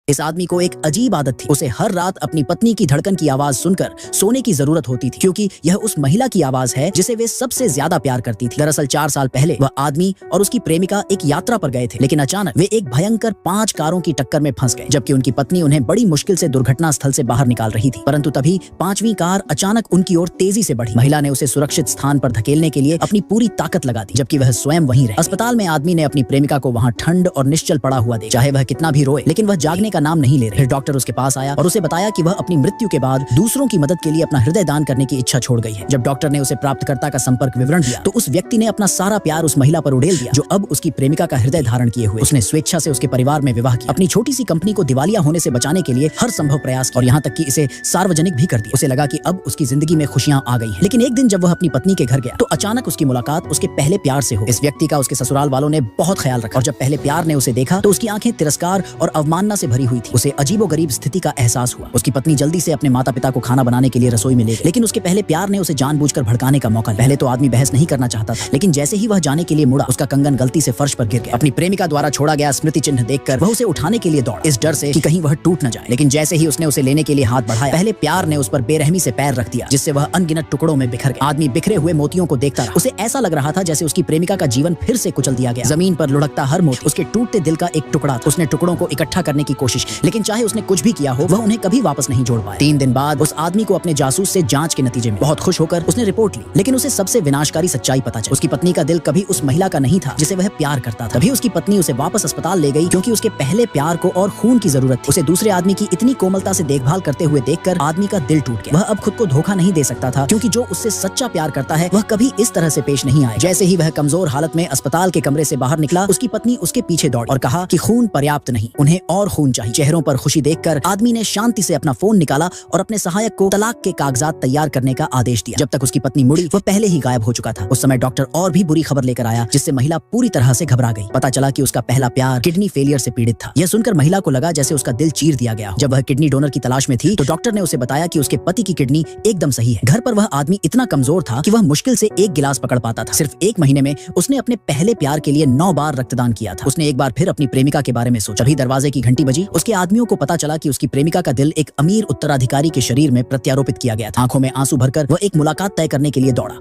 इस आदमी को एक अजीब आदत थी। उसे हर रात अपनी पत्नी की धड़कन की आवाज सुनकर सोने की जरूरत होती थी, क्योंकि यह उस महिला की आवाज है जिसे वे सबसे ज्यादा प्यार करती थी। दरअसल 4 साल पहले वह आदमी और उसकी प्रेमिका एक यात्रा पर गए थे, लेकिन अचानक वे एक भयंकर 5 कारों की टक्कर में फंस गए, जबकि उनकी पत्नी उन्हें बड़ी मुश्किल से दुर्घटना स्थल से बाहर निकाल रही थी। परंतु तभी 5वीं कार अचानक उनकी ओर तेजी से बढ़ी। महिला ने उसे सुरक्षित स्थान पर धकेलने के लिए अपनी पूरी ताकत लगा दी, जबकि वह स्वयं वहीं रहे। अस्पताल में आदमी ने अपनी प्रेमिका को वहां ठंड और निश्चल पड़ा हुआ देखा। चाहे वह कितना भी रोए, लेकिन वह जागने का नाम नहीं ले रहे। डॉक्टर उसके पास आया और उसे बताया कि वह अपनी मृत्यु के बाद दूसरों की मदद के लिए अपना हृदय दान करने की इच्छा छोड़ गई है। जब डॉक्टर ने उसे प्राप्तकर्ता का संपर्क विवरण दिया तो उस व्यक्ति ने अपना सारा प्यार उस महिला पर उड़ेल दिया, जो अब उसकी प्रेमिका का हृदय धारण किए हुए। उसने स्वेच्छा से उसके परिवार में विवाह किया, अपनी छोटी सी कंपनी को दिवालिया होने से बचाने के लिए हर संभव प्रयास किया और यहाँ तक कि इसे सार्वजनिक भी कर दिया। उसे लगा कि अब उसकी जिंदगी में खुशियां आ गई हैं। लेकिन एक दिन जब वह अपनी पत्नी के घर गया तो अचानक उसकी मुलाकात उसके पहले प्यार से हो। इस व्यक्ति का उसके ससुराल वालों ने बहुत ख्याल रखा और जब पहले प्यार ने उसे देखा तो उसकी आंखें तिरस्कार और अवमानना से भरी हुई थी। उसे अजीबोगरीब स्थिति का एहसास हुआ। उसकी पत्नी जल्दी से अपने माता पिता को खाना बनाने के लिए रसोई में ले गई, लेकिन उसके पहले प्यार ने उसे जानबूझकर भड़काने का मौका लिया। पहले तो आदमी बहस नहीं करना चाहता था, लेकिन जैसे ही वह जाने के लिए मुड़ा उसका कंगन गलती से फर्श पर गिर गया। अपनी प्रेमिका द्वारा छोड़ा गया स्मृति चिन्ह देखकर वह उसे उठाने के लिए दौड़ा, इस डर से कि कहीं वह टूट न जाए। लेकिन जैसे ही उसने उसे लेने के लिए हाथ बढ़ाया, पहले प्यार ने उस पर बेरहमी से पैर रख दिया, जिससे वह अनगिनत टुकड़ों में बिखर गया। आदमी बिखरे हुए मोतियों को देखता रहा। उसे ऐसा लग रहा था जैसे उसकी प्रेमिका का जीवन फिर से कुचल दिया गया। जमीन पर लुढ़कता हर मोती उसके टूटते दिल का एक टुकड़ा था। उसने टुकड़ों को इकट्ठा करने की कोशिश, लेकिन चाहे उसने कुछ भी किया हो वह उन्हें कभी वापस नहीं जोड़ पाया। 3 दिन बाद उस आदमी को अपने जासूस से जांच के नतीजे में बहुत खुश होकर उसने रिपोर्ट ली, लेकिन उसे सबसे विनाशकारी सच्चाई पता चली। उसकी पत्नी का दिल कभी उस महिला का नहीं था जिसे वह प्यार करता था। तभी उसकी पत्नी उसे वापस अस्पताल ले गई, क्योंकि उसके पहले प्यार को और खून की जरूरत थी। उसे दूसरे आदमी की इतनी कोमलता से देखभाल करते हुए देखकर आदमी का दिल टूट गया। वह अब खुद को धोखा नहीं दे सकता था, क्योंकि जो उससे सच्चा प्यार करता है वह कभी इस तरह से पेश नहीं आए। जैसे ही वह कमजोर हालत में अस्पताल के कमरे से बाहर निकला, उसकी पत्नी उसके पीछे दौड़ी और कहा कि खून पर्याप्त नहीं, उन्हें और खून चाहिए। चेहरों पर खुशी देखकर आदमी ने शांति से अपना फोन निकाला और अपने सहायक को तलाक के कागजात तैयार करने का आदेश दिया। जब तक उसकी पत्नी मुड़ी वह पहले ही गायब हो चुका था। उस समय डॉक्टर और भी बुरी खबर लेकर आया, जिससे महिला पूरी तरह से घबरा गई। पता चला कि उसका पहला प्यार किडनी फेलियर से पीड़ित था। यह सुनकर महिला को लगा जैसे उसका दिल चीर दिया गया हो। जब वह किडनी डोनर की तलाश में थी तो डॉक्टर ने उसे बताया कि उसके पति की किडनी एकदम सही है। घर पर वह आदमी इतना कमजोर था कि वह मुश्किल से 1 गिलास पकड़ पाता था। सिर्फ 1 महीने में उसने अपने पहले प्यार के लिए 9 बार रक्तदान किया था। उसने एक बार फिर अपनी प्रेमिका के बारे में सोचा। तभी दरवाजे की घंटी बजी। उसके आदमियों को पता चला कि उसकी प्रेमिका का दिल एक अमीर उत्तराधिकारी के शरीर में प्रत्यारोपित किया गया था। आंखों में आंसू भरकर वह एक मुलाकात तय करने के लिए दौड़ा।